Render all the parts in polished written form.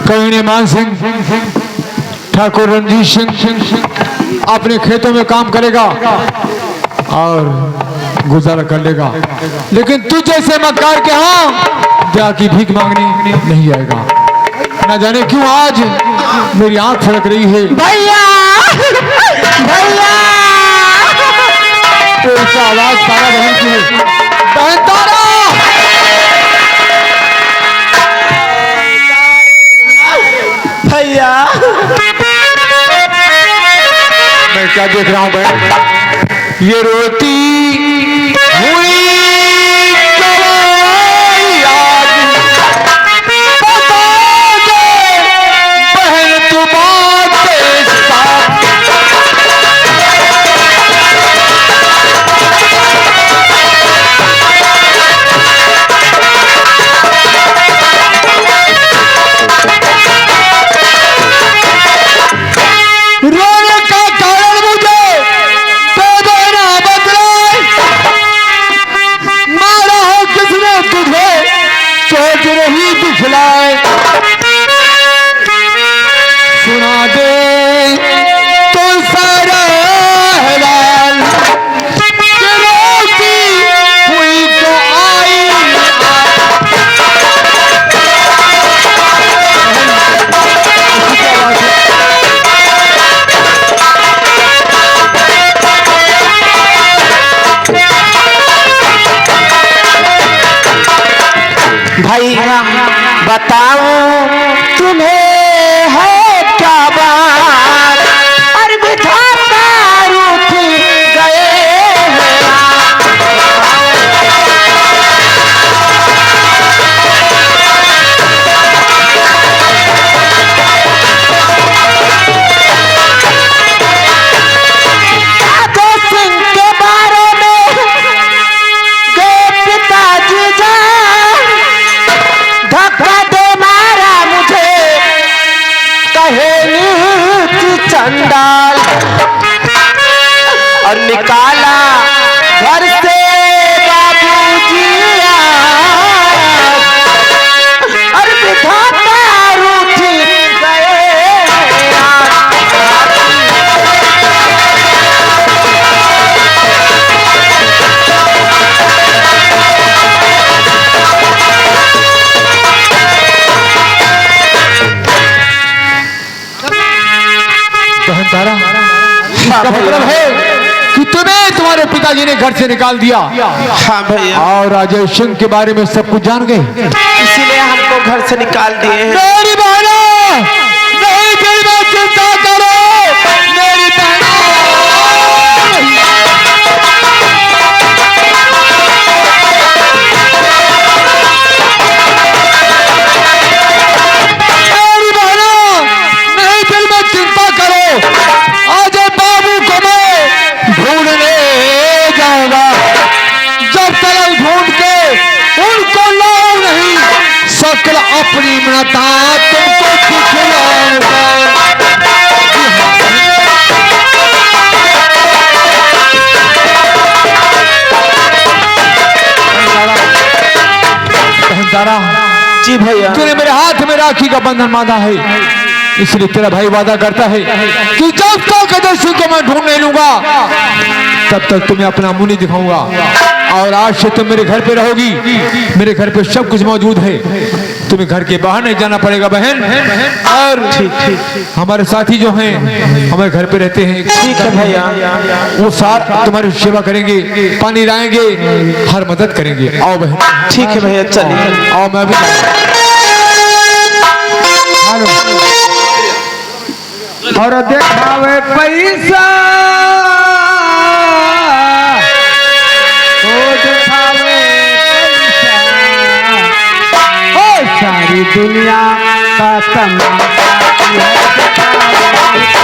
कहीं मान सिंह ठाकुर रणजीत सिंह अपने खेतों में काम करेगा और गुजारा कर लेगा, लेकिन तू जैसे मक्कार के यहाँ जाके भीख मांगने नहीं आएगा। न जाने क्यों आज मेरी आंख फड़क रही है। भैया भैया तो इसका आवाज तारा बहन की है। बहन तारा, भैया मैं क्या देख रहा हूं बहन? ये रोती हुई सुना दे तो सारा हवाल कि रोती हुई तो आई। भाई बताओ तुम्हें है क्या बात, अरे विधाता रूठ गए ठाकुर सिंह के बारे में गए पिताजी जान, धक्का दे मारा मुझे कहे नीच चंडाल, और निकाला घर से बाबूजी और विधाता रूठ गए। बहन तारा, इसका मतलब है कि तुम्हें तुम्हारे पिताजी ने घर से निकाल दिया। हाँ भैया, और राजेश सिंह के बारे में सब कुछ जान गए, इसीलिए हमको घर से निकाल दिए हैं। मेरी बहना नहीं, दिल में चिंता करो मेरी बहना। मेरी बहना नहीं, दिल में चिंता करो, आज बाबू को मैं ढूंढने जाऊंगा। जब तक ढूंढ के उनको लाऊं नहीं, सकल अपनी ममता तुमको दिखलाऊंगा। बहन तारा, जी भैया, तूने मेरे हाथ में राखी का बंधन बांधा है, इसलिए तेरा भाई वादा करता है कि जब तक अजय सिंह को मैं ढूंढ नहीं लूंगा तब तक तुम्हें अपना मुंह नहीं दिखाऊंगा। और आज से तुम मेरे घर पे रहोगी, मेरे घर पे सब कुछ मौजूद है, तुम्हें घर के बाहर नहीं जाना पड़ेगा बहन। और हमारे साथी जो हैं हमारे घर पे रहते हैं, ठीक है भैया, वो साथ तुम्हारी सेवा करेंगे, पानी लाएंगे, हर मदद करेंगे। आओ बहन। ठीक है भैया, चलिए। आओ, मैं भी और देखावे पैसा, ओ देखावे पैसा, ओ सारी दुनिया का तमाशा दिखावे पैसा।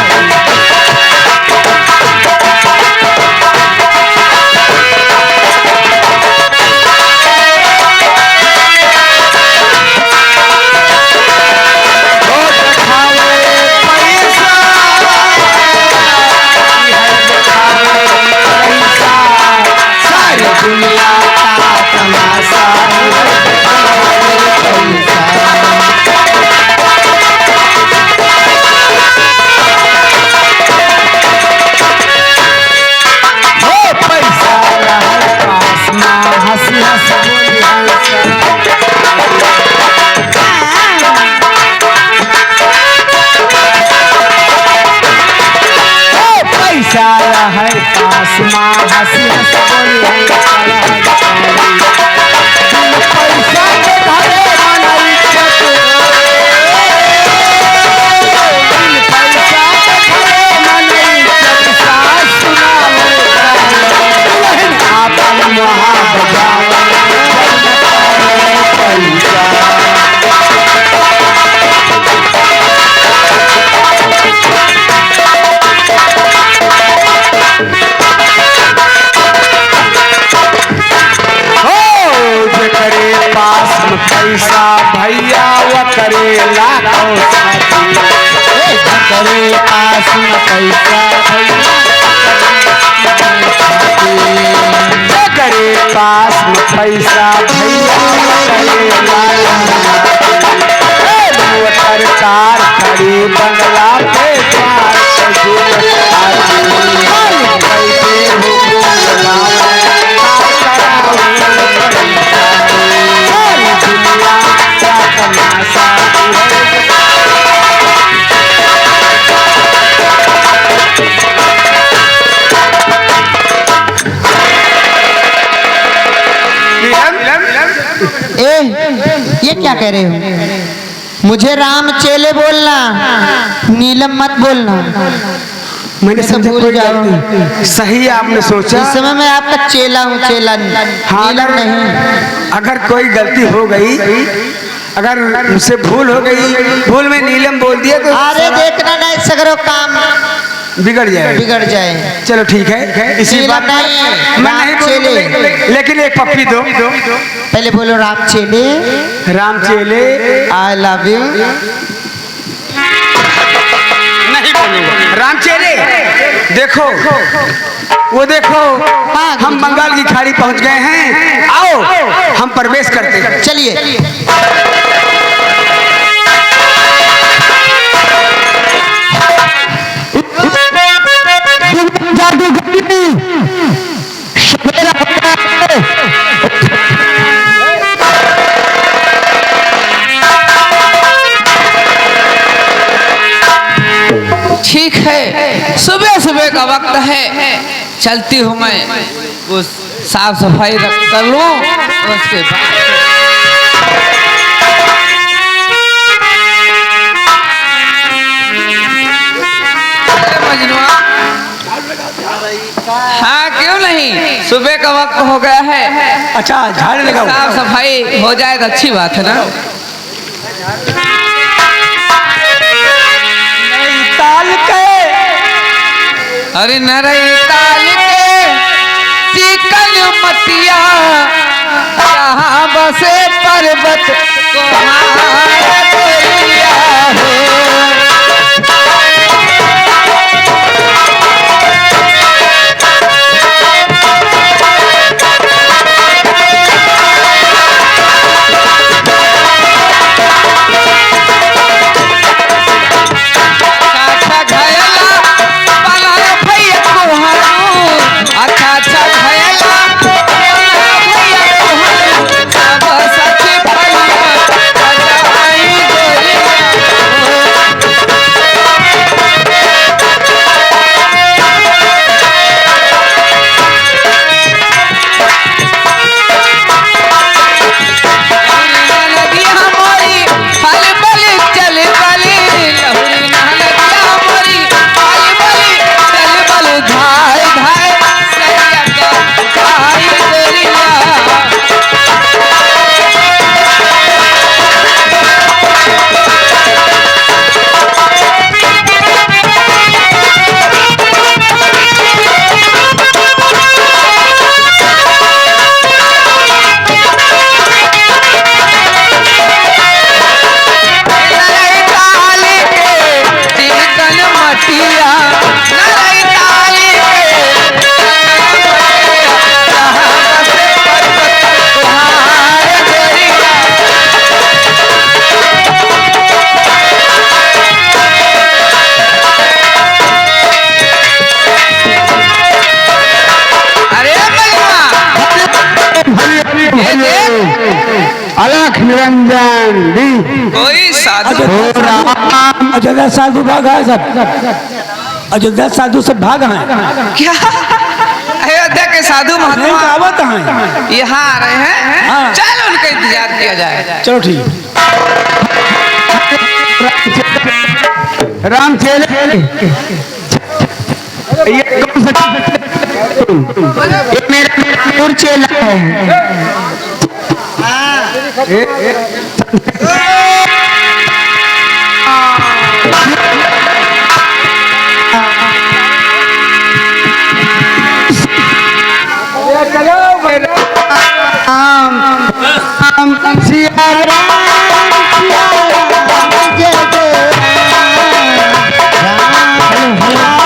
पैसा भैया वो करे लाखों साथी करे पास में पैसा भैया करे पास में पैसा भैया करे सरकार खड़ी बंगला पे ये क्या कह रहे हो? मुझे राम चेले बोलना, नीलम मत बोलना। मैंने समझा भूल कोई जाओ। गलती। सही आपने सोचा। इस समय मैं आपका चेला हूँ, चेला हाँ, नीलम नहीं। अगर कोई गलती हो गई, अगर मुझसे भूल हो गई, भूल में नीलम बोल दिया तो अरे देखना नहीं, सगरो काम बिगड़ जाए। चलो ठीक है, इसी नीलम बात नहीं, मैं नहीं राम चेले। बोलूंगा, लेकिन एक पप्पी दो। पहले बोलो राम चेले, राम चेले आई लव यू। नहीं बोलूंगा। राम चेले देखो, वो देखो, हम बंगाल की खाड़ी पहुंच गए हैं। आओ हम प्रवेश करते हैं। चलिए। ठीक है, सुबह सुबह का वक्त है, चलती हूँ मैं उस साफ सफाई कर लूँ उसके बाद। मजनुआ, हाँ क्यों नहीं, सुबह का वक्त हो गया है। अच्छा झाड़ लगाओ। साफ सफाई हो जाए तो अच्छी बात है ना। ताल के अरे नरई ताल के चिकन मतिया, जहाँ बसे पर्वत कुम्हार गोरिया हो। अलख निरंजन दी कोई साधु अयोध्या साधु भाग है सब। अयोध्या साधु सब भाग हैं। क्या अयोध्या के साधु महात्मा आवत हैं। यहाँ आ रहे हैं? हाँ। चलो उनका इंतजार किया जाए। चलो ठीक। राम चेले ये कौन सा ये मेरा और चेला है। सिया राम सिया राम जय जय राम राम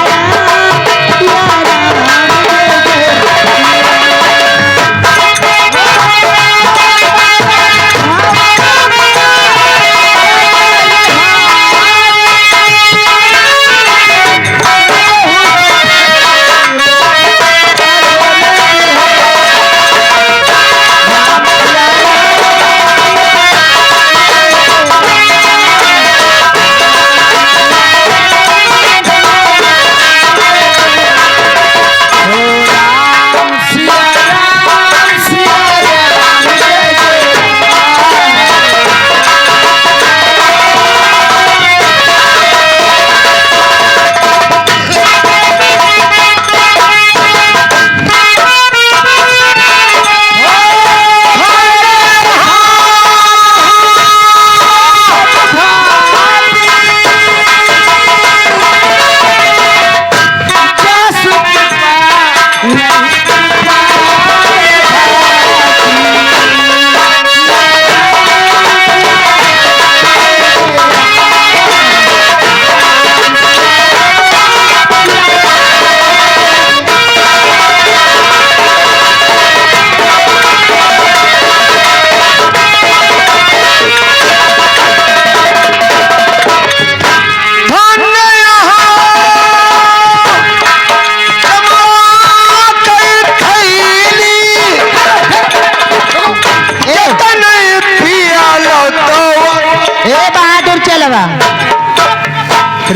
सिया राम जय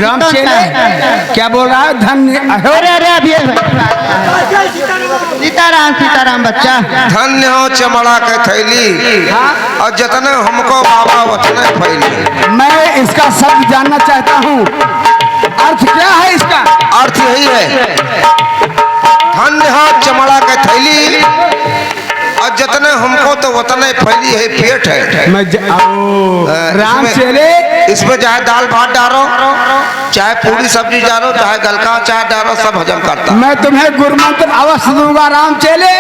राम चेले क्या बोल रहा है? धन्य अरे अरे अभी सीताराम सीताराम बच्चा धन्य हो चमड़ा के थैली और जितने हमको बाबा उतने फैली। मैं इसका शब्द जानना चाहता हूँ, अर्थ क्या है इसका? अर्थ यही है, धन्य हो चमड़ा के थैली और जितने हमको तो उतने फैली है पेट है। मैं राम इसमें- चेले इसमें चाहे दाल भात डालो, चाहे पूरी सब्जी डालो, चाहे गलका चाय डालो, सब हजम करता। मैं तुम्हें गुरु मंत्र अवश्य दूंगा राम चेले।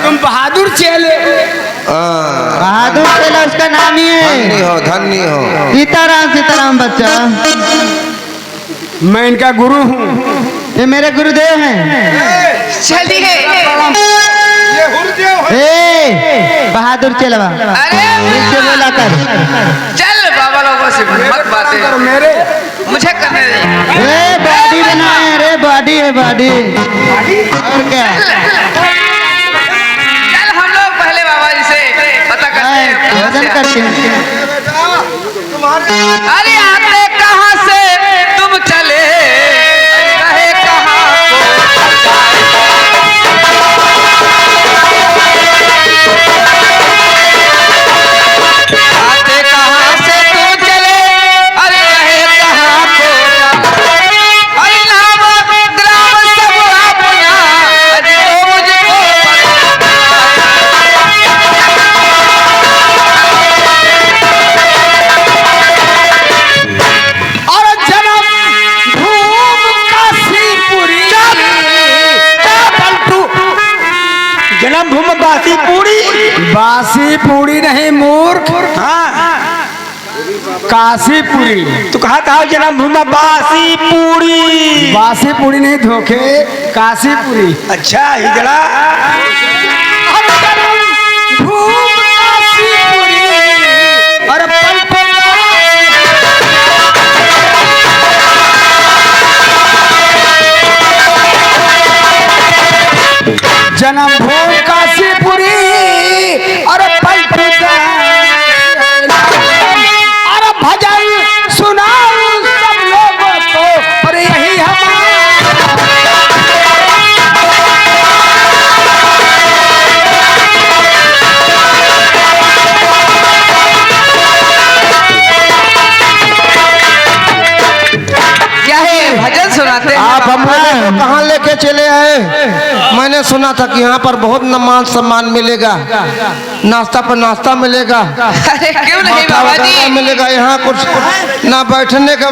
तुम बहादुर चेले। बहादुर चेला उसका नाम ही धन्य है। हो धन्य हो। सीताराम सीताराम बच्चा मैं इनका गुरु हूँ। ये मेरे गुरुदेव हैं। चलिए ए बहादुर चेला अरे इससे बोला कर। चल बाबा लोगों से मत बातें मेरे मुझे करने दे। ए बॉडी बनाए रे, बॉडी है बॉडी और क्या। चल हम लोग पहले बाबा जी से पता करते हैं भजन करते हैं। अरे आते कहाँ से तुम चले, रहे कहाँ आते कहाँ से तुम चले, अरे रहे कहाँ को। अरे नाम ग्राम सब अपना, अरे वो मुझको और जन्म भूम काशीपुरी जन्म भूमि बासीपुरी। बासीपुरी नहीं मूर्ख, काशीपुरी। तू कहा था जन्म भूमि बासीपुरी। बासीपुरी नहीं धोखे, काशीपुरी। अच्छा हिजड़ा और जन्म भूम काशीपुरी और पल पल जन्म भूम काशीपुरी और पल पल और भजन सुनाऊं सब लोगों को, और यही हमारा क्या है भजन सुनाते हैं आप हम बाबा? लोगों को कहाँ लेके चले आए? मैंने सुना था कि यहाँ पर बहुत मान सम्मान मिलेगा, नाश्ता पर नाश्ता मिलेगा, अरे क्यों नहीं माथा बाबा वगैरह जी, मिलेगा, यहाँ कुछ ना बैठने का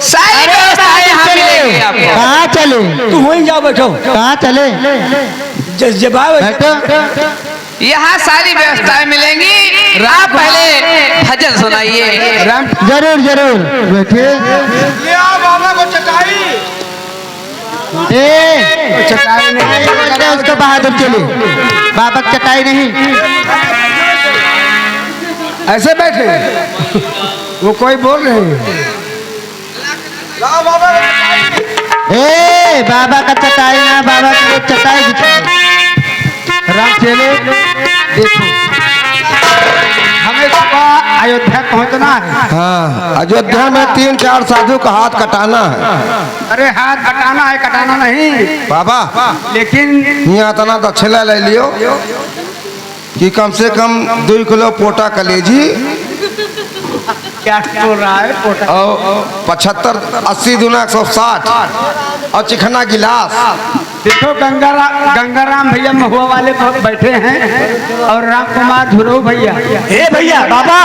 सारी व्यवस्था यहाँ मिलेगी आपको। कहाँ चले? तू वहीं जाओ बैठो। कहाँ चले? जवाब बैठो यहाँ सारी व्यवस्थाएं मिलेंगी। आप पहले भजन सुनाइए। राम जरूर जरूर बैठिए। बाबा को चटाई ए चटाई नहीं बोलते उसको बहादुर चले, बाबा की चटाई नहीं। ऐसे बैठे वो कोई बोल रहे हैं। ए बाबा का चटाई ना, बाबा की चटाई बिछाई। राम चेले देखो, हमें सुबह अयोध्या पहुंचना है। हाँ, अयोध्या में 3-4 साधु का हाथ कटाना है। अरे हाथ कटाना है, कटाना नहीं बाबा लेकिन यहाँ तना दक्षिणा ले लियो कि कम से कम 2 किलो पोटा कलेजी क्या बोल रहा है पोटा? और 75 80 दूना 160 और चिकना गिलास। देखो गंगाराम भैया महुआ वाले बैठे हैं और राम कुमार धुरो भैया। ए भैया बाबा,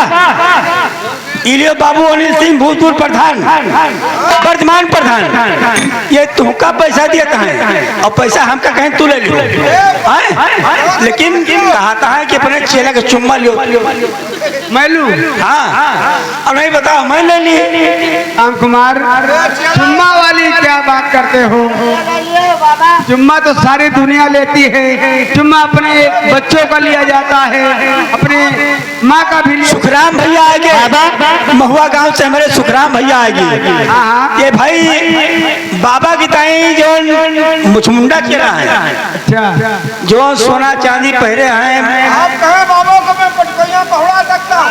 इलियो बाबू अनिल सिंह भूतपूर्व प्रधान, वर्तमान प्रधान, ये तुमका पैसा दिया है और पैसा हमका कहीं तू ले लियो। लेकिन कहा है कि अपने चेला का चुम्मा लियो। मैं लूं? हाँ, और नहीं बताओ मैं ले ली। राम कुमार चुम्मा वाली क्या बात करते हो? चुम्मा तो सारी दुनिया लेती है। चुम्मा अपने बच्चों का लिया जाता है, अपने माँ का भी। सुखराम भैया आएंगे, महुआ गांव से हमारे सुखराम भैया आएगी। ये भाई बाबा की ताई जो मुचमुंडा चेला है, अच्छा, जो सोना चांदी पहरे हैं। आप कहे बाबा को मैं पटकैया पहुड़ा सकता हूँ।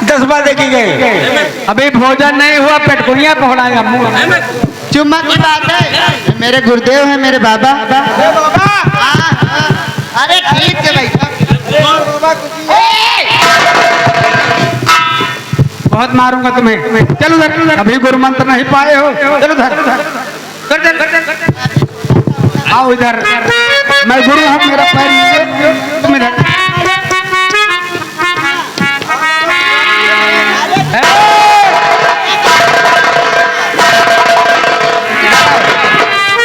10 बार देखी गए। अभी भोजन नहीं हुआ, पेटकुनिया पहुँचाएगा मुँह। चुम्मा की बात है, मेरे गुरुदेव है मेरे बाबा। हाँ, अरे ठीक है भाई। बहुत मारूंगा तुम्हें। चलो उधर, अभी गुरु मंत्र नहीं पाए हो। चलो उधर, आओ इधर। मैं गुरु हूँ, मेरा पैर नीचे, तुम इधर।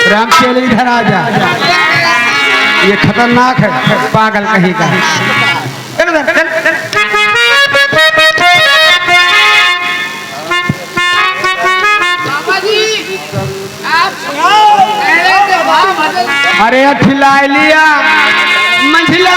राम चेले इधर आ जा, ये खतरनाक है, पागल कहीं का। चल उधर, चल। अरे ठिला लिया मंझिला